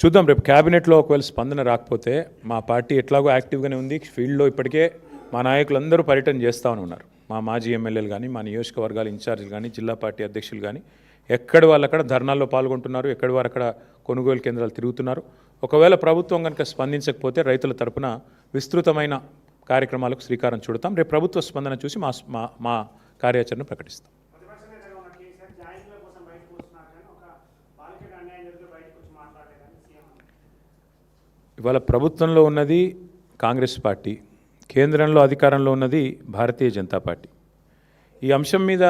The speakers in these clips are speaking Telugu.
చూద్దాం రేపు క్యాబినెట్లో ఒకవేళ స్పందన రాకపోతే మా పార్టీ ఎట్లాగో యాక్టివ్గానే ఉంది. ఫీల్డ్లో ఇప్పటికే మా నాయకులందరూ పర్యటన చేస్తూనే ఉన్నారు. మా మాజీ ఎమ్మెల్యేలు కానీ, మా నియోజకవర్గాల ఇన్ఛార్జీలు కానీ, జిల్లా పార్టీ అధ్యక్షులు కానీ ఎక్కడి వాళ్ళు అక్కడ ధర్నాల్లో పాల్గొంటున్నారు, ఎక్కడి వారు అక్కడ కొనుగోలు కేంద్రాలు తిరుగుతున్నారు. ఒకవేళ ప్రభుత్వం కనుక స్పందించకపోతే రైతుల తరపున విస్తృతమైన కార్యక్రమాలకు శ్రీకారం చుడతాం. రేపు ప్రభుత్వ స్పందన చూసి మా కార్యాచరణ ప్రకటిస్తాం. ఇవాళ ప్రభుత్వంలో ఉన్నది కాంగ్రెస్ పార్టీ, కేంద్రంలో అధికారంలో ఉన్నది భారతీయ జనతా పార్టీ. ఈ అంశం మీద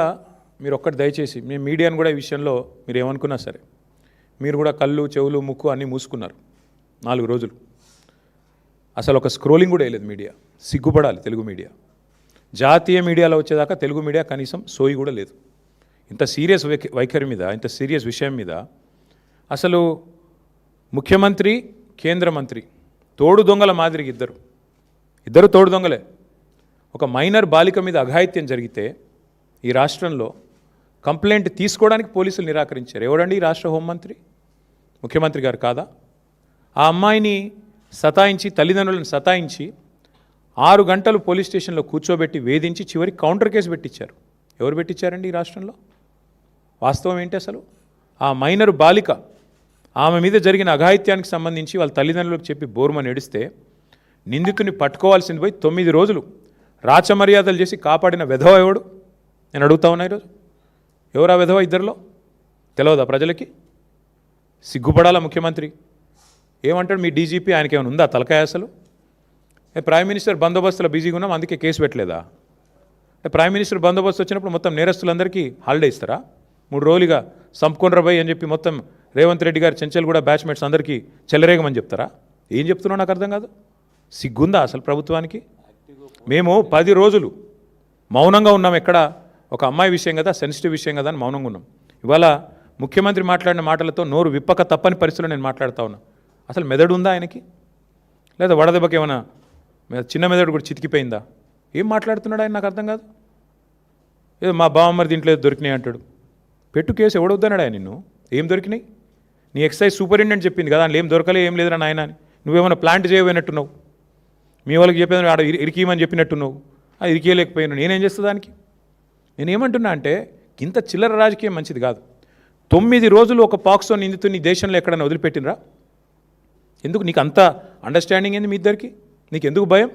మీరు ఒక్కటి దయచేసి మీ మీడియాను కూడా ఈ విషయంలో మీరు ఏమనుకున్నా సరే, మీరు కూడా కళ్ళు, చెవులు, ముక్కు అన్నీ మూసుకున్నారు 4 రోజులు. అసలు ఒక స్క్రోలింగ్ కూడా వేయలేదు మీడియా. సిగ్గుపడాలి తెలుగు మీడియా. జాతీయ మీడియాలో వచ్చేదాకా తెలుగు మీడియా కనీసం సోయి కూడా లేదు. ఇంత సీరియస్ వైఖరి మీద, ఇంత సీరియస్ విషయం మీద అసలు ముఖ్యమంత్రి, కేంద్ర మంత్రి తోడు దొంగల మాదిరిగా ఇద్దరు తోడు దొంగలే. ఒక మైనర్ బాలిక మీద అఘాయిత్యం జరిగితే ఈ రాష్ట్రంలో కంప్లైంట్ తీసుకోవడానికి పోలీసులు నిరాకరించారు. ఎవరండి ఈ రాష్ట్ర హోంమంత్రి? ముఖ్యమంత్రి గారు కాదా? ఆ అమ్మాయిని సతాయించి, తల్లిదండ్రులను సతాయించి 6 గంటలు పోలీస్ స్టేషన్లో కూర్చోబెట్టి వేధించి చివరికి కౌంటర్ కేసు పెట్టించారు. ఎవరు పెట్టించారండి ఈ రాష్ట్రంలో? వాస్తవం ఏంటి అసలు? ఆ మైనర్ బాలిక, ఆమె మీద జరిగిన అఘాయిత్యానికి సంబంధించి వాళ్ళ తల్లిదండ్రులకు చెప్పి బోరుమని ఏడిస్తే నిందితుని పట్టుకోవాల్సింది పోయి 9 రోజులు రాచమర్యాదలు చేసి కాపాడిన వెధవ ఎవడు? నేను అడుగుతా ఉన్నా ఈరోజు. ఎవరా వెధవ? ఇద్దరిలో తెలియదా ప్రజలకి? సిగ్గుపడాలా ముఖ్యమంత్రి? ఏమంటాడు మీ డీజీపీ? ఆయనకి ఏమైనా ఉందా తలకాయ అసలు? ప్రైమ్ మినిస్టర్ బందోబస్తులో బిజీగా ఉన్నాం అందుకే కేసు పెట్టలేదా? ప్రైమ్ మినిస్టర్ బందోబస్తు వచ్చినప్పుడు మొత్తం నేరస్తులందరికీ హాలిడే ఇస్తారా? 3 రోజులుగా సంపుకొనరబోయ్ అని చెప్పి మొత్తం రేవంత్ రెడ్డి గారు, చెంచల్ కూడా బ్యాచ్మేట్స్ అందరికీ చెలరేగమని చెప్తారా? ఏం చెప్తున్నావు నాకు అర్థం కాదు. సిగ్గుందా అసలు ప్రభుత్వానికి? మేము 10 రోజులు మౌనంగా ఉన్నాం. ఎక్కడ ఒక అమ్మాయి విషయం కదా, సెన్సిటివ్ విషయం కదా అని మౌనంగా ఉన్నాం. ఇవాళ ముఖ్యమంత్రి మాట్లాడిన మాటలతో నోరు విప్పక తప్పని పరిస్థితిలో నేను మాట్లాడుతూ ఉన్నా. అసలు మెదడు ఉందా ఆయనకి? లేదా వడదెబ్బకి ఏమైనా చిన్న మెదడు కూడా చితికిపోయిందా? ఏం మాట్లాడుతున్నాడు ఆయన? నాకు అర్థం కాదు. ఏదో మా బావమ్మరి దీంట్లో దొరికినాయి అంటాడు. పెట్టు కేసు, ఎవడొద్దన్నాడు ఆయన నిన్ను? ఏం దొరికినాయి? నీ ఎక్సైజ్ సూపరింటెండెంట్ చెప్పింది కదా, అందులో ఏం దొరకలే, ఏం లేదురా నాయన అని. నువ్వేమైనా ప్లాంట్ చేయబోయినట్టున్నావు. మీ వాళ్ళకి చెప్పేది ఆడ ఇరికియమని చెప్పినట్టున్నావు. అది ఇరికేయలేకపోయాను. నేనేం చేస్తా దానికి? నేనేమంటున్నా అంటే ఇంత చిల్లర రాజకీయం మంచిది కాదు. 9 రోజులు ఒక పాక్సో నిందితుని దేశంలో ఎక్కడైనా వదిలిపెట్టినరా? ఎందుకు నీకు అంత అండర్స్టాండింగ్ ఏంది మీ ఇద్దరికి? నీకు ఎందుకు భయం?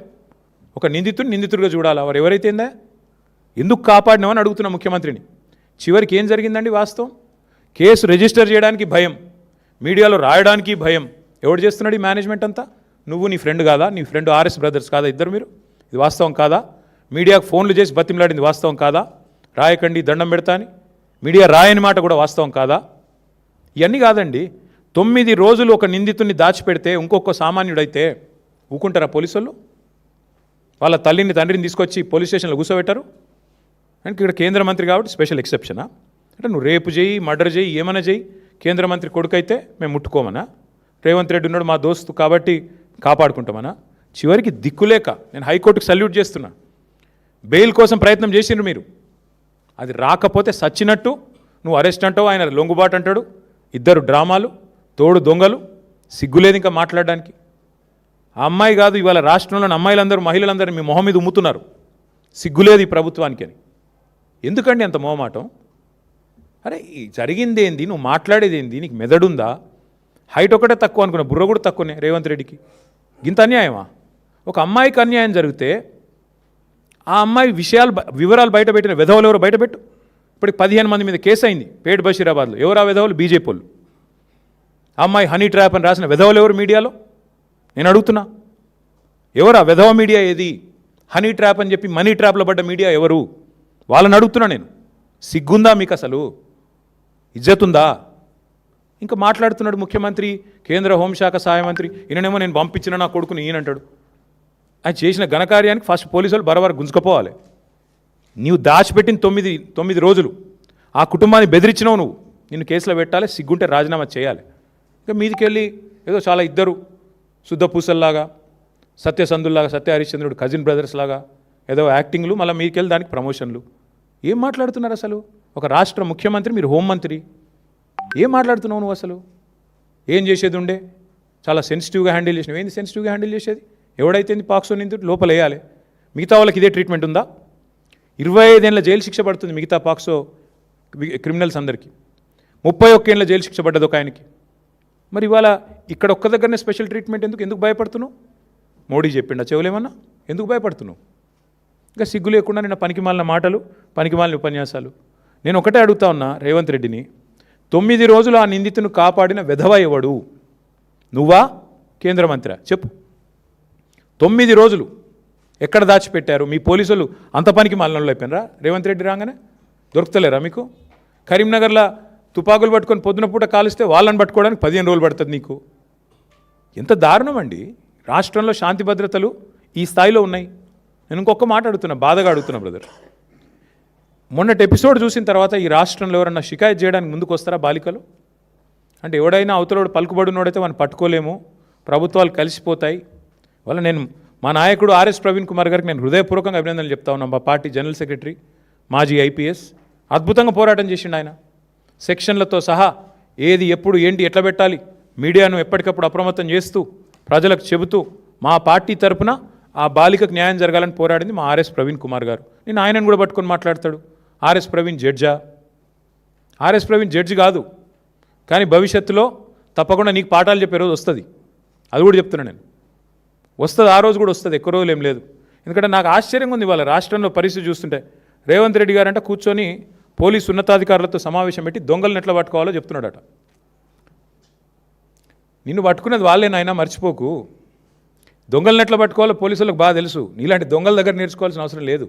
ఒక నిందితుడిగా చూడాలా? వారు ఎవరైతే ఏందా ఎందుకు కాపాడినామని అడుగుతున్నా ముఖ్యమంత్రిని. చివరికి ఏం జరిగిందండి వాస్తవం? కేసు రిజిస్టర్ చేయడానికి భయం, మీడియాలో రాయడానికి భయం. ఎవడు చేస్తున్నాడు ఈ మేనేజ్మెంట్ అంతా? నువ్వు, నీ ఫ్రెండ్ కాదా? నీ ఫ్రెండ్ ఆర్ఎస్ బ్రదర్స్ కాదా ఇద్దరు మీరు? ఇది వాస్తవం కాదా? మీడియాకు ఫోన్లు చేసి బతిమలాడింది వాస్తవం కాదా? రాయకండి, దండం పెడతా అని మీడియా రాయని మాట కూడా వాస్తవం కాదా? ఇవన్నీ కాదండి. 9 రోజులు ఒక నిందితుడిని దాచిపెడితే ఇంకొక సామాన్యుడైతే ఊకుంటారా పోలీసులు? వాళ్ళ తల్లిని, తండ్రిని తీసుకొచ్చి పోలీస్ స్టేషన్లో కూర్చోబెట్టారు. అంటే ఇక్కడ కేంద్ర మంత్రి కాబట్టి స్పెషల్ ఎక్సెప్షనా? అంటే నువ్వు రేపు చేయి, మర్డర్ చేయి, ఏమైనా చేయి, కేంద్ర మంత్రి కొడుకైతే మేము ముట్టుకోమనా? రేవంత్ రెడ్డి ఉన్నాడు మా దోస్తు కాబట్టి కాపాడుకుంటామనా? చివరికి దిక్కులేక నేను హైకోర్టుకు సల్యూట్ చేస్తున్నా. బెయిల్ కోసం ప్రయత్నం చేసిండ్రు మీరు, అది రాకపోతే సచ్చినట్టు నువ్వు అరెస్ట్ అంటావు, ఆయన లొంగుబాటు అంటాడు. ఇద్దరు డ్రామాలు, తోడు దొంగలు. సిగ్గులేదు ఇంకా మాట్లాడడానికి. ఆ అమ్మాయి కాదు, ఇవాళ రాష్ట్రంలోని అమ్మాయిలందరూ, మహిళలందరూ మీ మొహం మీద ఉమ్ముతున్నారు. సిగ్గులేదు ఈ ప్రభుత్వానికి అని. ఎందుకండి అంత మొహమాటం? అరే జరిగింది ఏంది? నువ్వు మాట్లాడేది ఏంది? నీకు మెదడుందా? హైట్ ఒకటే తక్కువ అనుకున్నా, బుర్ర కూడా తక్కువనే రేవంత్ రెడ్డికి. ఇంత అన్యాయమా? ఒక అమ్మాయికి అన్యాయం జరిగితే ఆ అమ్మాయి వివరాలు బయటపెట్టిన వెధవలు ఎవరు బయటపెట్టు. ఇప్పటికి 15 మంది మీద కేసు అయింది పేట్ బషీరాబాద్లో. ఎవరు ఆ వెధవలు? బీజేపీ వాళ్ళు. ఆ అమ్మాయి హనీ ట్రాప్ అని రాసిన వెధవలు ఎవరు మీడియాలో? నేను అడుగుతున్నా, ఎవరు ఆ వెధవ మీడియా? ఏది హనీ ట్రాప్ అని చెప్పి మనీ ట్రాప్లో పడ్డ మీడియా ఎవరు? వాళ్ళని అడుగుతున్నా నేను. సిగ్గుందా మీకు అసలు? ఇజ్జతుందా? ఇంకా మాట్లాడుతున్నాడు ముఖ్యమంత్రి, కేంద్ర హోంశాఖ సహాయ మంత్రి. ఈయననేమో నేను పంపించిన నా కొడుకుని ఈయనంటాడు. ఆయన చేసిన ఘనకార్యానికి ఫస్ట్ పోలీసులు బరబర గుంజుకపోవాలి. నీవు దాచిపెట్టిన 9 రోజులు ఆ కుటుంబాన్ని బెదిరించినావు నువ్వు. నిన్ను కేసులో పెట్టాలి, సిగ్గుంటే రాజీనామా చేయాలి. ఇంకా మీదికి వెళ్ళి ఏదో చాలా ఇద్దరు శుద్ధ పూసల్లాగా, సత్యసంధుల్లాగా, సత్య హరిశ్చంద్రుడు కజిన్ బ్రదర్స్ లాగా ఏదో యాక్టింగ్లు, మళ్ళీ మీకెళ్ళి దానికి ప్రమోషన్లు. ఏం మాట్లాడుతున్నారు అసలు? ఒక రాష్ట్ర ముఖ్యమంత్రి, మీరు హోంమంత్రి. ఏం మాట్లాడుతున్నావు నువ్వు అసలు? ఏం చేసేది ఉండే? చాలా సెన్సిటివ్గా హ్యాండిల్ చేసినావు. ఏంది సెన్సిటివ్గా హ్యాండిల్ చేసేది? ఎవడైతే పాక్సో నిందితుడు లోపల వేయాలి. మిగతా వాళ్ళకి ఇదే ట్రీట్మెంట్ ఉందా? 25 ఏళ్ళ జైలు శిక్ష పడుతుంది మిగతా పాక్సో క్రిమినల్స్ అందరికీ. 31 ఏళ్ళ జైలు శిక్ష పడ్డది ఒక ఆయనకి. మరి ఇవాళ ఇక్కడ ఒక్క దగ్గరనే స్పెషల్ ట్రీట్మెంట్ ఎందుకు భయపడుతున్నావు? మోడీ చెప్పిండా చెవులేమన్నా? ఎందుకు భయపడుతున్నావు? ఇంకా సిగ్గు లేకుండా నిన్న పనికిమాలిన మాటలు, పనికిమాలిన ఉపన్యాసాలు. నేను ఒకటే అడుగుతా ఉన్నా రేవంత్ రెడ్డిని, 9 రోజులు ఆ నిందితును కాపాడిన వెధవ ఎవడు? నువ్వా కేంద్ర మంత్రి? చెప్పు. 9 రోజులు ఎక్కడ దాచిపెట్టారు? మీ పోలీసులు అంత పనికి మాలినోళ్ళు అయిపోయినరా? రేవంత్ రెడ్డి రాగానే దొరుకుతలేరా మీకు? కరీంనగర్లో తుపాకులు పట్టుకొని పొద్దున పూట కాలిస్తే వాళ్ళని పట్టుకోవడానికి 15 రోజులు పడుతుంది నీకు. ఎంత దారుణం అండి! రాష్ట్రంలో శాంతి భద్రతలు ఈ స్థాయిలో ఉన్నాయి. నేను ఇంకొక మాట అడుగుతున్నా, బాధగా అడుగుతున్నా బ్రదర్. మొన్నటి ఎపిసోడ్ చూసిన తర్వాత ఈ రాష్ట్రంలో ఎవరన్నా షికాయత్ చేయడానికి ముందుకు వస్తారా బాలికలు? అంటే ఎవడైనా అవతలోడు పలుకుబడినోడైతే మనం పట్టుకోలేము, ప్రభుత్వాలు కలిసిపోతాయి. వల్ల నేను మా నాయకుడు ఆర్ఎస్ ప్రవీణ్ కుమార్ గారికి నేను హృదయపూర్వకంగా అభినందనలు చెప్తా ఉన్నాను. మా పార్టీ జనరల్ సెక్రటరీ, మాజీ ఐపీఎస్, అద్భుతంగా పోరాటం చేసిండు ఆయన. సెక్షన్లతో సహా ఏది ఎప్పుడు ఏంటి ఎట్లా పెట్టాలి మీడియాను ఎప్పటికప్పుడు అప్రమత్తం చేస్తూ ప్రజలకు చెబుతూ మా పార్టీ తరపున ఆ బాలికకు న్యాయం జరగాలని పోరాడింది మా ఆర్ఎస్ ప్రవీణ్ కుమార్ గారు. నేను ఆయనను కూడా పట్టుకొని మాట్లాడతాడు. ఆర్ఎస్ ప్రవీణ్ జడ్జా? ఆర్ఎస్ ప్రవీణ్ జడ్జి కాదు, కానీ భవిష్యత్తులో తప్పకుండా నీకు పాఠాలు చెప్పే రోజు వస్తుంది. అది కూడా చెప్తున్నాను నేను. వస్తుంది, ఆ రోజు కూడా వస్తుంది, ఎక్కువ రోజులు ఏం లేదు. ఎందుకంటే నాకు ఆశ్చర్యంగా ఉంది ఇవాళ రాష్ట్రంలో పరిస్థితి చూస్తుంటే. రేవంత్ రెడ్డి గారంట కూర్చొని పోలీసు ఉన్నతాధికారులతో సమావేశం పెట్టి దొంగలను ఎట్లా పట్టుకోవాలో చెప్తున్నాడట. నిన్ను పట్టుకున్నది వాళ్ళేనాయనా, మర్చిపోకు. దొంగలను ఎట్లా పట్టుకోవాలో పోలీసులకు బాగా తెలుసు. నీలాంటి దొంగల దగ్గర నేర్చుకోవాల్సిన అవసరం లేదు.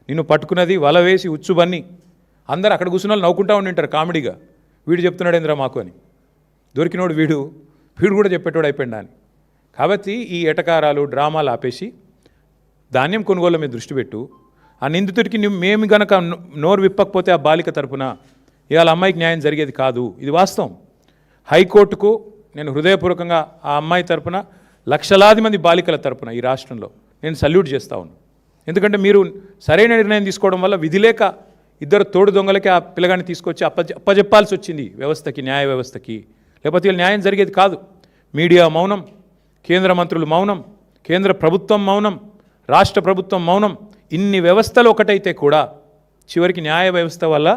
నిన్ను పట్టుకున్నది వల వేసి ఉచ్చుబన్ని అందరూ అక్కడ కూర్చున్న వాళ్ళు నవ్వుకుంటా ఉండింటారు కామెడీగా, వీడు చెప్తున్నాడు ఏంద్రా మాకు అని. దొరికినోడు వీడు కూడా చెప్పేటోడు అయిపోయిందా అని. కాబట్టి ఈ ఎటకారాలు డ్రామాలు ఆపేసి ధాన్యం కొనుగోలు మీద దృష్టి పెట్టు. ఆ నిందితుడికి మేము గనక నోరు విప్పకపోతే ఆ బాలిక తరపున ఇవాళ అమ్మాయికి న్యాయం జరిగేది కాదు. ఇది వాస్తవం. హైకోర్టుకు నేను హృదయపూర్వకంగా ఆ అమ్మాయి తరపున, లక్షలాది మంది బాలికల తరపున ఈ రాష్ట్రంలో నేను సల్యూట్ చేస్తా ఉన్నాను. ఎందుకంటే మీరు సరైన నిర్ణయం తీసుకోవడం వల్ల విధి లేక ఇద్దరు తోడు దొంగలకి ఆ పిల్లగాన్ని తీసుకొచ్చి అప్పజెప్పాల్సి వచ్చింది వ్యవస్థకి, న్యాయ వ్యవస్థకి. లేకపోతే వీళ్ళు న్యాయం జరిగేది కాదు. మీడియా మౌనం, కేంద్ర మంత్రులు మౌనం, కేంద్ర ప్రభుత్వం మౌనం, రాష్ట్ర ప్రభుత్వం మౌనం. ఇన్ని వ్యవస్థలు ఒకటైతే కూడా చివరికి న్యాయ వ్యవస్థ వల్ల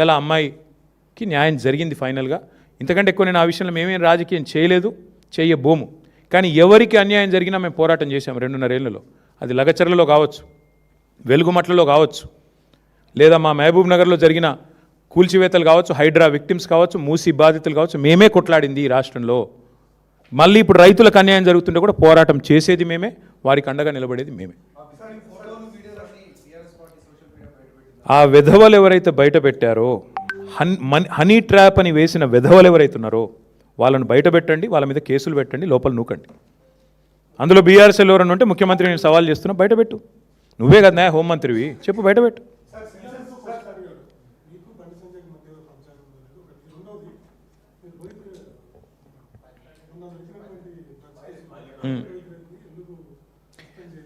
ఇలా అమ్మాయికి న్యాయం జరిగింది ఫైనల్గా. ఇంతకంటే ఎక్కువ నేను ఆ విషయంలో మేమేం రాజకీయం చేయలేదు, చేయబోము. కానీ ఎవరికి అన్యాయం జరిగినా మేము పోరాటం చేశాము 2.5 ఏళ్లలో. అది లగచర్లలో కావచ్చు, వెలుగుమట్లలో కావచ్చు, లేదా మా మహబూబ్ నగర్లో జరిగిన కూల్చివేతలు కావచ్చు, హైడ్రా విక్టిమ్స్ కావచ్చు, మూసీ బాధితులు కావచ్చు. మేమే కొట్లాడింది ఈ రాష్ట్రంలో. మళ్ళీ ఇప్పుడు రైతులకు అన్యాయం జరుగుతుంటే కూడా పోరాటం చేసేది మేమే, వారికి అండగా నిలబడేది మేమే. ఆ వెధవలు ఎవరైతే బయట పెట్టారో, హనీ ట్రాప్ అని వేసిన వెధవలు ఎవరైతే ఉన్నారో వాళ్ళను బయట పెట్టండి, వాళ్ళ మీద కేసులు పెట్టండి, లోపల నూకండి. అందులో బీఆర్ఎస్ఎల్ ఎవరన్నా ఉంటే ముఖ్యమంత్రి నేను సవాల్ చేస్తున్నా, బయటపెట్టు. నువ్వే కదా న్యాయ హోంమంత్రివి, చెప్పు బయటపెట్టు.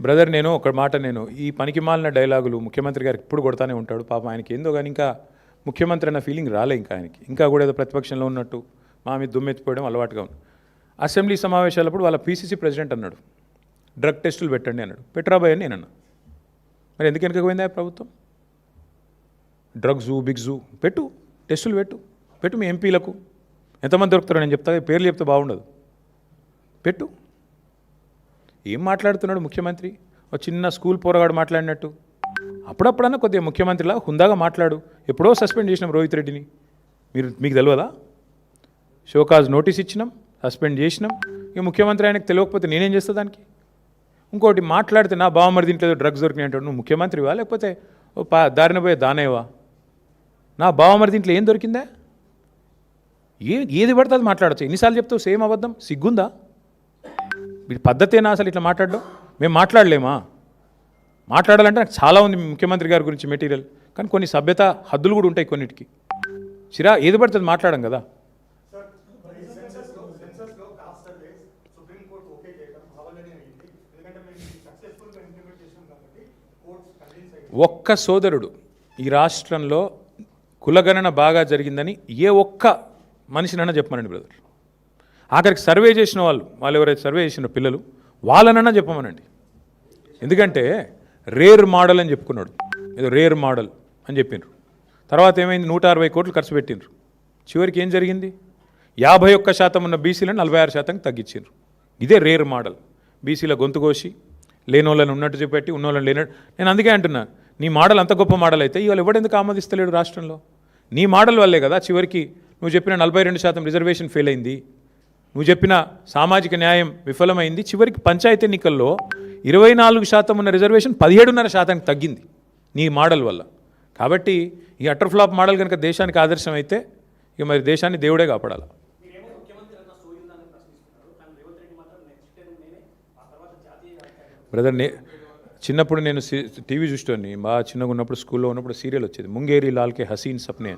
బ్రదర్ నేను ఒక మాట, నేను ఈ పనికి మాలిన డైలాగులు ముఖ్యమంత్రి గారికి ఇప్పుడు కొడతానే ఉంటాడు పాపం. ఆయనకి ఏందో కానీ ఇంకా ముఖ్యమంత్రి అన్న ఫీలింగ్ రాలే ఇంకా ఆయనకి. ఇంకా కూడా ఏదో ప్రతిపక్షంలో ఉన్నట్టు మా మీద దుమ్మెత్తిపోవడం అలవాటుగా ఉంది. అసెంబ్లీ సమావేశాలప్పుడు వాళ్ళ పీసీసీ ప్రెసిడెంట్ అన్నాడు డ్రగ్ టెస్టులు పెట్టండి అన్నాడు. పెట్టరాబాయ్ అని నేనన్నా. మరి ఎందుకు వెనకపోయిందా ప్రభుత్వం? డ్రగ్జు బిగ్జు పెట్టు, టెస్టులు పెట్టు మీ ఎంపీలకు. ఎంతమంది దొరుకుతారో నేను చెప్తా, పేర్లు చెప్తే బాగుండదు. పెట్టు. ఏం మాట్లాడుతున్నాడు ముఖ్యమంత్రి? ఒక చిన్న స్కూల్ పోరగాడు మాట్లాడినట్టు. అప్పుడప్పుడన్నా కొద్దిగా ముఖ్యమంత్రిలా హుందాగా మాట్లాడు. ఎప్పుడో సస్పెండ్ చేసినాం రోహిత్ రెడ్డిని, మీకు తెలియదా? షోకాజ్ నోటీస్ ఇచ్చినాం, సస్పెండ్ చేసినాం. ఇక ముఖ్యమంత్రి ఆయనకు తెలియకపోతే నేనేం చేస్తా దానికి? ఇంకోటి మాట్లాడితే నా బావమరిది ఇంట్లో డ్రగ్స్ దొరికినాయి అంటాడు. నువ్వు ముఖ్యమంత్రివా లేకపోతే దారిన పోయే దానేవా? నా బావమరిది ఇంట్లో ఏం దొరికిందా? ఏది పడితే అది మాట్లాడచ్చు. ఎన్నిసార్లు చెప్తావు సేమ్ అబద్ధం? సిగ్గుందా? వీడి పద్ధతేనా అసలు ఇట్లా మాట్లాడడం? మేము మాట్లాడలేమా? మాట్లాడాలంటే నాకు చాలా ఉంది ముఖ్యమంత్రి గారి గురించి మెటీరియల్, కానీ కొన్ని సభ్యత హద్దులు కూడా ఉంటాయి కొన్నిటికి. ఏది పడుతుంది మాట్లాడడం కదా. ఒక్క సోదరుడు ఈ రాష్ట్రంలో కులగణన బాగా జరిగిందని ఏ ఒక్క మనిషినైనా చెప్పమనండి బ్రదర్. ఆఖరికి సర్వే చేసిన వాళ్ళు ఎవరైతే సర్వే చేసిన పిల్లలు వాళ్ళనన్నా చెప్పమనండి. ఎందుకంటే రేర్ మోడల్ అని చెప్పుకున్నాడు, ఏదో రేర్ మోడల్ అని చెప్పిండ్రు. తర్వాత ఏమైంది, 160 కోట్లు ఖర్చు పెట్టిండ్రు. చివరికి ఏం జరిగింది, 51% ఉన్న బీసీలను 46% తగ్గించిండ్రు. ఇదే రేర్ మోడల్. బీసీల గొంతు కోసి లేనోళ్ళని ఉన్నట్టు చెప్పి ఉన్నోళ్ళని లేనట్టు. నేను అందుకే అంటున్నా, నీ మోడల్ అంత గొప్ప మోడల్ అయితే ఇవాళ ఎవడెందుకు ఆమోదిస్తలేడు రాష్ట్రంలో? నీ మోడల్ వల్లే కదా చివరికి నువ్వు చెప్పిన 42% రిజర్వేషన్ ఫెయిల్ అయింది, నువ్వు చెప్పిన సామాజిక న్యాయం విఫలమైంది. చివరికి పంచాయతీ ఎన్నికల్లో 24% ఉన్న రిజర్వేషన్ 17.5% తగ్గింది నీ మోడల్ వల్ల. కాబట్టి ఈ అటర్ ఫ్లాప్ మోడల్ కనుక దేశానికి ఆదర్శం అయితే ఇక మరి దేశాన్ని దేవుడే కాపాడాలి. బ్రదర్, చిన్నప్పుడు నేను టీవీ చూసేవాడిని, బాగా చిన్నగా ఉన్నప్పుడు స్కూల్లో ఉన్నప్పుడు సీరియల్ వచ్చేది, ముంగేరి లాల్కే హసీన్ సప్నే.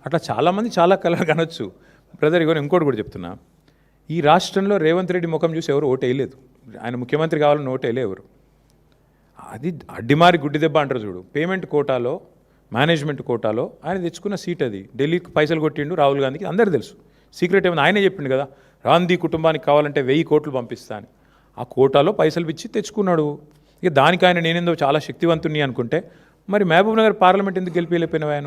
అట్లా చాలామంది చాలా కలర్ కనొచ్చు. బ్రదర్ ఇగో ఇంకోటి కూడా చెప్తున్నా, ఈ రాష్ట్రంలో రేవంత్ రెడ్డి ముఖం చూసి ఎవరు ఓటు వేయలేదు. ఆయన ముఖ్యమంత్రి కావాలని ఓటు వేయలే ఎవరు. అది అడ్డిమారి గుడ్డి దెబ్బ అంటారు చూడు. పేమెంట్ కోటాలో, మేనేజ్మెంట్ కోటాలో ఆయన తెచ్చుకున్న సీట్ అది. ఢిల్లీకి పైసలు కొట్టిండు రాహుల్ గాంధీకి, అందరూ తెలుసు. సీక్రెట్ ఏమైనా ఆయనే చెప్పిండు కదా, గాంధీ కుటుంబానికి కావాలంటే 1000 కోట్లు పంపిస్తా అని. ఆ కోటాలో పైసలు ఇచ్చి తెచ్చుకున్నాడు. ఇక దానికి ఆయన నేనేందో చాలా శక్తివంతుని అనుకుంటే మరి మహబూబ్ నగర్ పార్లమెంట్ ఎందుకు గెలిపిలేకపోయినావు? ఆయన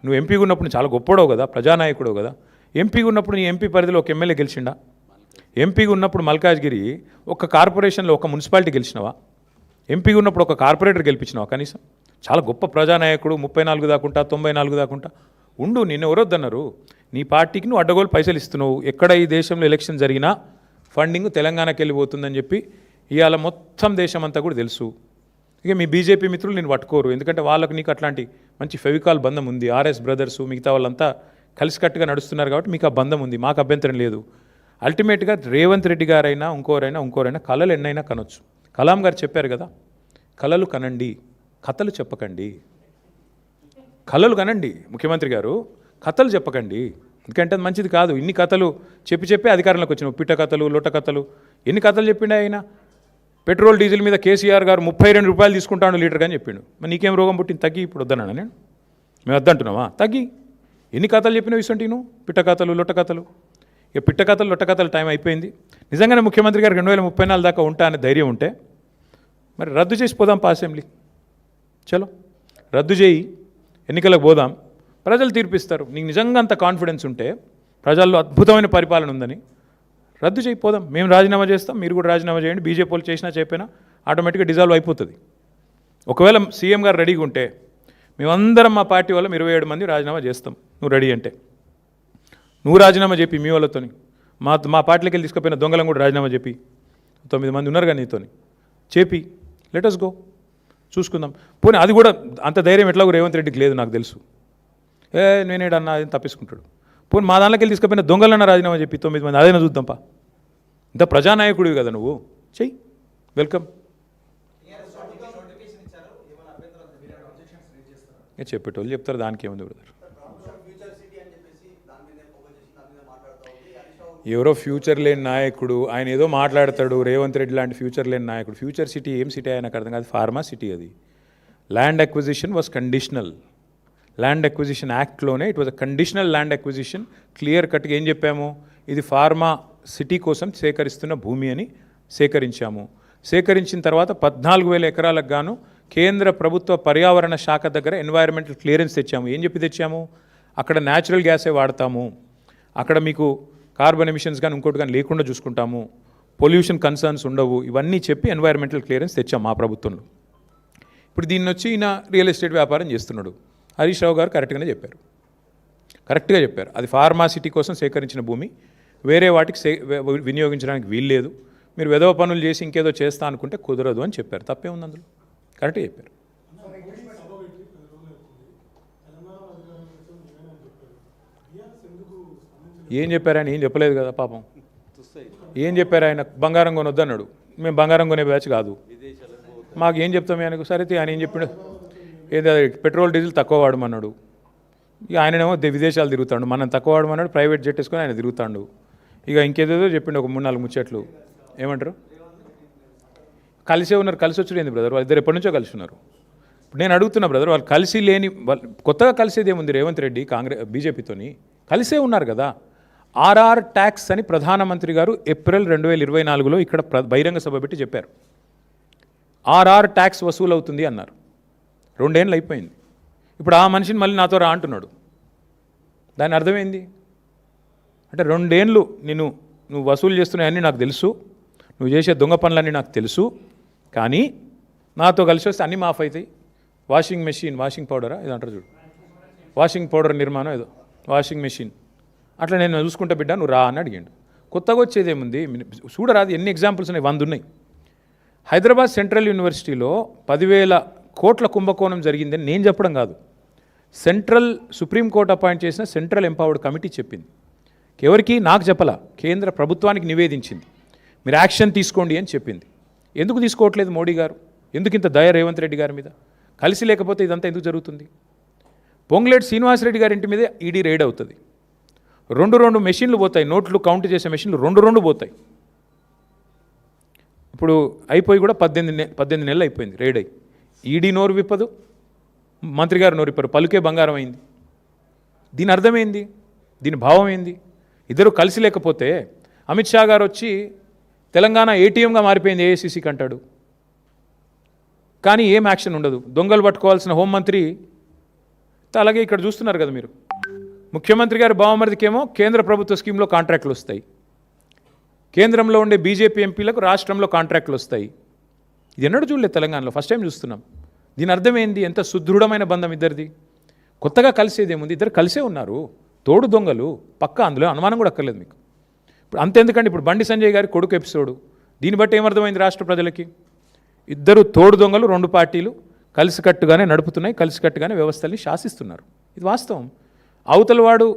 నువ్వు ఎంపీగా ఉన్నప్పుడు చాలా గొప్పడవు కదా, ప్రజానాయకుడు కదా. ఎంపీగా ఉన్నప్పుడు నీ ఎంపీ పరిధిలో ఒక ఎమ్మెల్యే గెలిచిండా? ఎంపీగా ఉన్నప్పుడు మల్కాజ్గిరి ఒక కార్పొరేషన్లో ఒక మున్సిపాలిటీ గెలిచినవా? ఎంపీగా ఉన్నప్పుడు ఒక కార్పొరేటర్ గెలిపించినావా కనీసం? చాలా గొప్ప ప్రజానాయకుడు, 34 దాకుంటా 94 దాకుంటా ఉండు. నిన్ను ఎవరొద్దన్నారు? నీ పార్టీకి నువ్వు అడ్డగోలు పైసలు ఇస్తున్నావు. ఎక్కడ ఈ దేశంలో ఎలక్షన్ జరిగినా ఫండింగ్ తెలంగాణకి వెళ్ళిపోతుందని చెప్పి ఇవాళ మొత్తం దేశం అంతా కూడా తెలుసు. ఇక మీ బీజేపీ మిత్రులు నేను పట్టుకోరు, ఎందుకంటే వాళ్ళకు నీకు అట్లాంటి మంచి ఫెవికాల్ బంధం ఉంది. ఆర్ఎస్ బ్రదర్సు మిగతా వాళ్ళంతా కలిసికట్టుగా నడుస్తున్నారు కాబట్టి మీకు ఆ బంధం ఉంది, మాకు అభ్యంతరం లేదు. అల్టిమేట్గా రేవంత్ రెడ్డి గారైనా ఇంకోరైనా కళలు ఎన్నైనా కనొచ్చు. కలాం గారు చెప్పారు కదా, కళలు కనండి, కథలు చెప్పకండి. కళలు కనండి ముఖ్యమంత్రి గారు, కథలు చెప్పకండి. ఎందుకంటే అది మంచిది కాదు. ఇన్ని కథలు చెప్పి అధికారంలోకి వచ్చినావు. పిట్ట కథలు, లొట్ట కథలు, ఎన్ని కథలు చెప్పిండే ఆయన. పెట్రోల్ డీజిల్ మీద కేసీఆర్ గారు 32 రూపాయలు తీసుకుంటాను లీటర్ అని చెప్పిండు. మరి నీకేం రోగం పుట్టింది? తగ్గి ఇప్పుడు వద్దన్నా నేను, మేము వద్దంటున్నావా? తగ్గి. ఎన్ని కథలు చెప్పినావు ఇసంటి నువ్వు? పిట్ట కథలు, లొట్ట కథలు. ఇక పిట్ట కథలు, లొట్ట కథలు టైం అయిపోయింది. నిజంగానే ముఖ్యమంత్రి గారు 2034 దాకా ఉంటా అనే ధైర్యం ఉంటే మరి రద్దు చేసి పోదాం అసెంబ్లీ. చలో రద్దు చేయి, ఎన్నికలకు పోదాం, ప్రజలు తీర్పిస్తారు. నీకు నిజంగా అంత కాన్ఫిడెన్స్ ఉంటే, ప్రజల్లో అద్భుతమైన పరిపాలన ఉందని, రద్దు చేయిపోదాం. మేము రాజీనామా చేస్తాం, మీరు కూడా రాజీనామా చేయండి. బీజేపీ వాళ్ళు చేసినా చెప్పినా ఆటోమేటిక్గా డిజాల్వ్ అయిపోతుంది. ఒకవేళ సీఎం గారు రెడీగా ఉంటే మేమందరం మా పార్టీ వాళ్ళం 27 మంది రాజీనామా చేస్తాం, నువ్వు రెడీ అంటే. నువ్వు రాజీనామా చెప్పి మీ వాళ్ళతోని, మా పార్టీలోకి వెళ్ళి తీసుకుపోయిన దొంగలను కూడా రాజీనామా చెప్పి, 9 మంది ఉన్నారు కానీ నీతోని చెప్పి, లెటస్ గో, చూసుకుందాం. పోనీ అది కూడా అంత ధైర్యం ఎట్లాగో రేవంత్ రెడ్డికి లేదు నాకు తెలుసు. నేనేడన్నా అది తప్పించుకుంటాడు. పోనీ మా దాంట్లోకి వెళ్ళి తీసుకుపోయిన దొంగలన్నా రాజీనామా చెప్పి 9 మంది, అదైనా చూద్దాంపా. ఇంత ప్రజానాయకుడివి కదా నువ్వు, చెయ్యి, వెల్కమ్. చెప్పేటోళ్ళు చెప్తారు, దానికి ఏముంది బ్రదర్. ఎవరో ఫ్యూచర్ లేని నాయకుడు, ఆయన ఏదో మాట్లాడతాడు. రేవంత్ రెడ్డి లాంటి ఫ్యూచర్ లేని నాయకుడు. ఫ్యూచర్ సిటీ ఏం సిటీ అయినా అర్థం కాదు, ఫార్మా సిటీ అది. Land acquisition was conditional. Land acquisition యాక్ట్లోనే it was a conditional land acquisition. Clear కట్గా ఏం చెప్పాము, ఇది ఫార్మా సిటీ కోసం సేకరిస్తున్న భూమి అని సేకరించాము. సేకరించిన తర్వాత 14,000 ఎకరాలకు గాను కేంద్ర ప్రభుత్వ పర్యావరణ శాఖ దగ్గర ఎన్వైరన్మెంటల్ క్లియరెన్స్ తెచ్చాము. ఏం చెప్పి తెచ్చాము, అక్కడ న్యాచురల్ గ్యాసే వాడతాము, అక్కడ మీకు కార్బన్ ఎమిషన్స్ కానీ ఇంకోటి కానీ లేకుండా చూసుకుంటాము, పొల్యూషన్ కన్సర్న్స్ ఉండవు, ఇవన్నీ చెప్పి ఎన్వైరన్మెంటల్ క్లియరెన్స్ తెచ్చాం మా ప్రభుత్వంలో. ఇప్పుడు దీన్ని వచ్చి ఈయన రియల్ ఎస్టేట్ వ్యాపారం చేస్తున్నాడు. హరీష్ రావు గారు కరెక్ట్గా చెప్పారు. అది ఫార్మా సిటీ కోసం సేకరించిన భూమి, వేరే వాటికి వినియోగించడానికి వీల్లేదు. మీరు వెధవ పనులు చేసి ఇంకేదో చేస్తా అనుకుంటే కుదరదు అని చెప్పారు. తప్పే ఉంది అందులో, కరెక్ట్గా చెప్పారు. ఏం చెప్పారు ఆయన? ఏం చెప్పలేదు కదా పాపం. ఏం చెప్పారు ఆయన? బంగారం కొనొద్దు అన్నాడు. మేము బంగారం కొనే బ్యాచ్ కాదు, మాకు ఏం చెప్తాం ఆయనకు. సరే ఆయన ఏం చెప్పాడు, ఏదో పెట్రోల్ డీజిల్ తక్కువ వాడమన్నాడు. ఇక ఆయనేమో విదేశాలు తిరుగుతాడు, మనం తక్కువ వాడమన్నాడు, ప్రైవేట్ జెట్ వేసుకొని ఆయన తిరుగుతాడు. ఇక ఇంకేదేదో చెప్పిండు, ఒక 3-4 ముచ్చట్లు. ఏమంటారు, కలిసే ఉన్నారు. కలిసి వచ్చి ఏంది బ్రదర్, వాళ్ళిద్దరు ఎప్పటి నుంచో కలిసి ఉన్నారు. ఇప్పుడు నేను అడుగుతున్నా బ్రదర్, వాళ్ళు కలిసి లేని, కొత్తగా కలిసేది ఏముంది? రేవంత్ రెడ్డి బీజేపీతోని కలిసే ఉన్నారు కదా. ఆర్ఆర్ ట్యాక్స్ అని ప్రధానమంత్రి గారు ఏప్రిల్ 2024లో ఇక్కడ బహిరంగ సభ పెట్టి చెప్పారు. ఆర్ఆర్ ట్యాక్స్ వసూలు అవుతుంది అన్నారు. 2 ఏళ్ళు అయిపోయింది. ఇప్పుడు ఆ మనిషిని మళ్ళీ నాతో రా అంటున్నాడు. దాని అర్థమైంది అంటే 2 ఏళ్ళు నువ్వు వసూలు చేస్తున్నాయని నాకు తెలుసు, నువ్వు చేసే దొంగ పనులన్నీ నాకు తెలుసు, కానీ నాతో కలిసి వస్తే అన్నీ మాఫ్ అవుతాయి. వాషింగ్ మెషిన్, వాషింగ్ పౌడరా ఇది అంటారు చూడు, వాషింగ్ పౌడర్ నిర్మాణం ఏదో వాషింగ్ మెషిన్, అట్లా నేను చూసుకుంటా బిడ్డ నువ్వు రా అని అడిగాడు. కొత్తగా వచ్చేదేముంది చూడరాదు, ఎన్ని ఎగ్జాంపుల్స్ ఉన్నాయి, 100 ఉన్నాయి. హైదరాబాద్ సెంట్రల్ యూనివర్సిటీలో 10,000 కోట్ల కుంభకోణం జరిగిందని నేను చెప్పడం కాదు, సుప్రీంకోర్టు అపాయింట్ చేసిన సెంట్రల్ ఎంపవర్డ్ కమిటీ చెప్పింది. ఎవరికి? నాకు చెప్పలా, కేంద్ర ప్రభుత్వానికి నివేదించింది. మీరు యాక్షన్ తీసుకోండి అని చెప్పింది. ఎందుకు తీసుకోవట్లేదు మోడీ గారు? ఎందుకు ఇంత దయ రేవంత్ రెడ్డి గారి మీద? కలిసి లేకపోతే ఇదంతా ఎందుకు జరుగుతుంది? పొంగులేటి శ్రీనివాసరెడ్డి గారి ఇంటి మీదే ఈడీ రైడ్ అవుతుంది. 2 మెషిన్లు పోతాయి, నోట్లు కౌంట్ చేసే మెషిన్లు 2 పోతాయి. ఇప్పుడు అయిపోయి కూడా 18 నెలలు అయిపోయింది రైడ్ అయ్యి. ఈడీ నోరు విప్పదు, మంత్రి గారు నోరు విప్పరు, పలుకే బంగారం అయింది. దీని అర్థమైంది, దీని భావం ఏంది? ఇద్దరు కలిసి లేకపోతే అమిత్ షా గారు వచ్చి తెలంగాణ ఏటీఎంగా మారిపోయింది ఏఐసీసీకి అంటాడు, కానీ ఏం యాక్షన్ ఉండదు. దొంగలు పట్టుకోవాల్సిన హోంమంత్రి అలాగే ఇక్కడ చూస్తున్నారు కదా మీరు, ముఖ్యమంత్రి గారి బావమరిదికేమో కేంద్ర ప్రభుత్వ స్కీమ్లో కాంట్రాక్టులు వస్తాయి, కేంద్రంలో ఉండే బీజేపీ ఎంపీలకు రాష్ట్రంలో కాంట్రాక్టులు వస్తాయి. ఇది ఎన్నడూ చూడలేదు తెలంగాణలో, ఫస్ట్ టైం చూస్తున్నాం. దీని అర్థమైంది, ఎంత సుదృఢమైన బంధం ఇద్దరిది. కొత్తగా కలిసేదేముంది, ఇద్దరు కలిసే ఉన్నారు, తోడు దొంగలు పక్క, అందులో అనుమానం కూడా అక్కర్లేదు మీకు. ఇప్పుడు అంతెందుకండి, ఇప్పుడు బండి సంజయ్ గారి కొడుకు ఎపిసోడు, దీన్ని బట్టి ఏమర్థమైంది రాష్ట్ర ప్రజలకి? ఇద్దరు తోడు దొంగలు, 2 పార్టీలు కలిసికట్టుగానే నడుపుతున్నాయి, కలిసికట్టుగానే వ్యవస్థల్ని శాసిస్తున్నారు. ఇది వాస్తవం. అవతలవాడు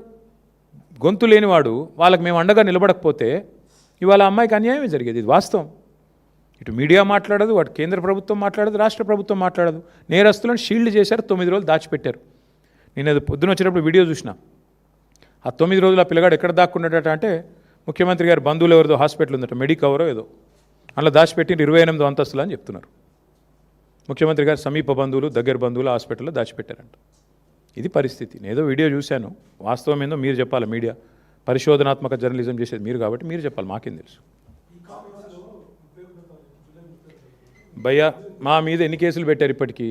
గొంతు లేనివాడు వాళ్ళకి మేము అండగా నిలబడకపోతే ఇవాళ అమ్మాయికి అన్యాయమే జరిగేది. ఇది వాస్తవం. ఇటు మీడియా మాట్లాడదు, అటు కేంద్ర ప్రభుత్వం మాట్లాడదు, రాష్ట్ర ప్రభుత్వం మాట్లాడదు. నేరస్తులను షీల్డ్ చేశారు, 9 రోజులు దాచిపెట్టారు. నేను అది పొద్దున వచ్చేటప్పుడు వీడియో చూసిన. ఆ 9 రోజులు ఆ పిల్లగాడు ఎక్కడ దాక్కున్నాడట అంటే ముఖ్యమంత్రి గారి బంధువులు ఎవరిదో హాస్పిటల్ ఉందట, మెడికవరో ఏదో, అందులో దాచిపెట్టి 28వ అంతస్తులు అని చెప్తున్నారు. ముఖ్యమంత్రి గారు సమీప బంధువులు, దగ్గర బంధువులు హాస్పిటల్లో దాచిపెట్టారంట. ఇది పరిస్థితి. నేదో వీడియో చూశాను, వాస్తవం ఏందో మీరు చెప్పాలి. మీడియా పరిశోధనాత్మక జర్నలిజం చేసేది మీరు కాబట్టి మీరు చెప్పాలి, మాకేం తెలుసు. భయ్యా మా మీద ఎన్ని కేసులు పెట్టారు ఇప్పటికీ?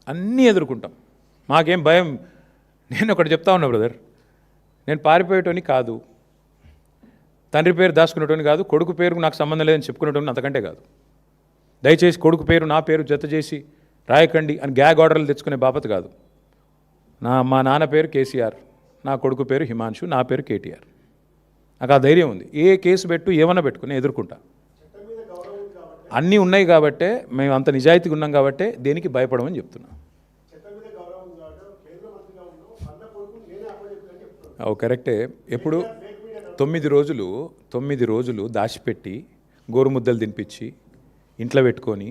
అన్నీ ఎదుర్కొంటాం, మాకేం భయం. నేను ఒకటి చెప్తా ఉన్నా బ్రదర్, నేను పారిపోయేటోని కాదు, తండ్రి పేరు దాచుకునేటోని కాదు, కొడుకు పేరు నాకు సంబంధం లేదని చెప్పుకునేటోని అంతకంటే కాదు. దయచేసి కొడుకు పేరు నా పేరు జత చేసి రాయకండి అని గ్యాగ్ ఆర్డర్లు తెచ్చుకునే బాపత కాదు. మా నాన్న పేరు కేసీఆర్, నా కొడుకు పేరు హిమాంశు, నా పేరు కేటీఆర్. నాకు ఆ ధైర్యం ఉంది. ఏ కేసు పెట్టు ఏమన్నా పెట్టుకుని ఎదుర్కొంటా. అన్నీ ఉన్నాయి కాబట్టే, మేము అంత నిజాయితీగా ఉన్నాం కాబట్టే దేనికి భయపడమని చెప్తున్నా. ఓ కరెక్టే. ఎప్పుడు 9 రోజులు దాచిపెట్టి గోరుముద్దలు తినిపించి ఇంట్లో పెట్టుకొని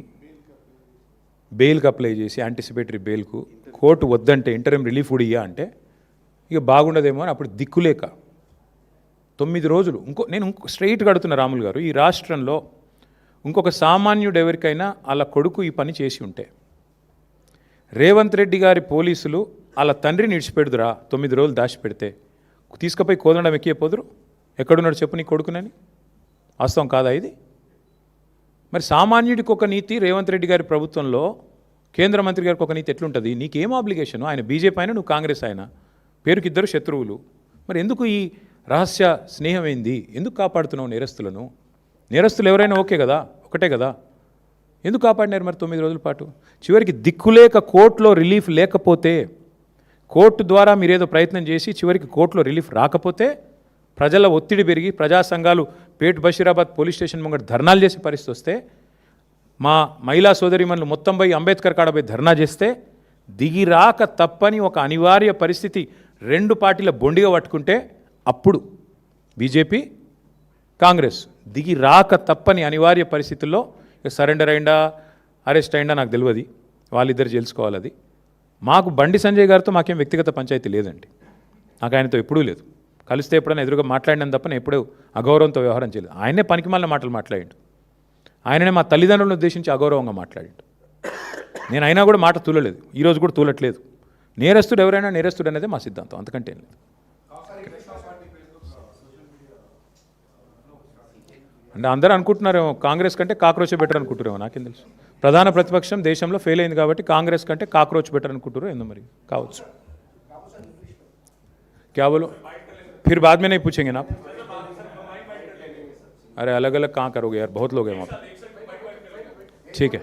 బెయిల్కి అప్లై చేసి యాంటిసిపేటరీ బెయిల్కు కోర్టు వద్దంటే ఇంటరిమ్ రిలీఫ్ కూడా ఇయ్యా అంటే ఇక బాగుండదేమో అని అప్పుడు దిక్కులేక 9 రోజులు. నేను స్ట్రైట్గా అడుగుతున్న రాములు గారు, ఈ రాష్ట్రంలో ఇంకొక సామాన్యుడు ఎవరికైనా వాళ్ళ కొడుకు ఈ పని చేసి ఉంటే రేవంత్ రెడ్డి గారి పోలీసులు వాళ్ళ తండ్రిని ఇడిచిపెడుదురా? 9 రోజులు దాచిపెడితే తీసుకుపోయి కోదండం ఎక్కిపోదురు? ఎక్కడున్నాడు చెప్పు నీ కొడుకునని? వాస్తవం కాదా ఇది? మరి సామాన్యుడికి ఒక నీతి రేవంత్ రెడ్డి గారి ప్రభుత్వంలో, కేంద్ర మంత్రి గారికి ఒక నీతి ఎట్లుంటుంది? నీకేం ఆబ్లిగేషన్? ఆయన బీజేపీ అయినా నువ్వు కాంగ్రెస్ అయినా, పేరుకి ఇద్దరు శత్రువులు. మరి ఎందుకు ఈ రహస్య స్నేహం ఏంది? ఎందుకు కాపాడుతున్నావు నేరస్తులను? నేరస్తులు ఎవరైనా ఓకే కదా, ఒకటే కదా, ఎందుకు కాపాడినారు మరి 9 రోజుల పాటు? చివరికి దిక్కులేక కోర్టులో రిలీఫ్ లేకపోతే, కోర్టు ద్వారా మీరేదో ప్రయత్నం చేసి చివరికి కోర్టులో రిలీఫ్ రాకపోతే ప్రజల ఒత్తిడి పెరిగి ప్రజా సంఘాలు పేట్ బషీరాబాద్ పోలీస్ స్టేషన్ ముంగట ధర్నాలు చేసే పరిస్థితి వస్తే, మా మహిళా సోదరిమణులు మొత్తం పోయి అంబేద్కర్ కాడపై ధర్నా చేస్తే దిగి రాక తప్పని ఒక అనివార్య పరిస్థితి 2 పార్టీల బొండిగా పట్టుకుంటే అప్పుడు బీజేపీ కాంగ్రెస్ దిగి రాక తప్పని అనివార్య పరిస్థితుల్లో సరెండర్ అయిందా అరెస్ట్ అయిందా నాకు తెలియదు, వాళ్ళిద్దరు తెలుసుకోవాలి. అది మాకు బండి సంజయ్ గారితో మాకేం వ్యక్తిగత పంచాయతీ లేదండి, నాకు ఆయనతో ఎప్పుడూ లేదు. కలిస్తే ఎప్పుడైనా ఎదురుగా మాట్లాడినంత తప్ప నేను ఎప్పుడూ అగౌరవంతో వ్యవహారం చేయలేదు. ఆయనే పనికిమాలిన మాటలు మాట్లాడిండు, ఆయననే మా తల్లిదండ్రులను ఉద్దేశించి అగౌరవంగా మాట్లాడిండు. నేను అయినా కూడా మాట తూలలేదు, ఈరోజు కూడా తూలట్లేదు. నేరస్తుడు ఎవరైనా నేరస్తుడు అనేది మా సిద్ధాంతం, అంతకంటే ఏం లేదు. అంటే అందరూ అనుకుంటున్నారేమో కాంగ్రెస్ కంటే కాక్రోచ్ బెటర్ అనుకుంటారేమో, నాకేం తెలుసు. ప్రధాన ప్రతిపక్షం దేశంలో ఫెయిల్ అయింది కాబట్టి కాంగ్రెస్ కంటే కాక్రోచ్ బెటర్ అనుకుంటారు ఏందో మరి, కావచ్చు. क्या बोलो, फिर बाद में नहीं पूछेंगे ना आप? अरे अलग अलग कहाँ करोगे यार, बहुत लोग हैं वहाँ पे. ठीक है,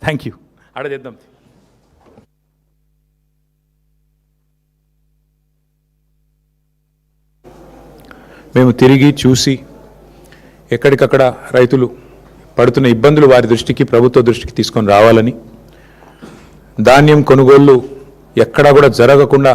थैंक यू. అడగేద్దాం. మేము తిరిగి చూసి ఎక్కడికక్కడ రైతులు పడుతున్న ఇబ్బందులు వారి దృష్టికి, ప్రభుత్వ దృష్టికి తీసుకొని రావాలని, ధాన్యం కొనుగోళ్లు ఎక్కడా కూడా జరగకుండా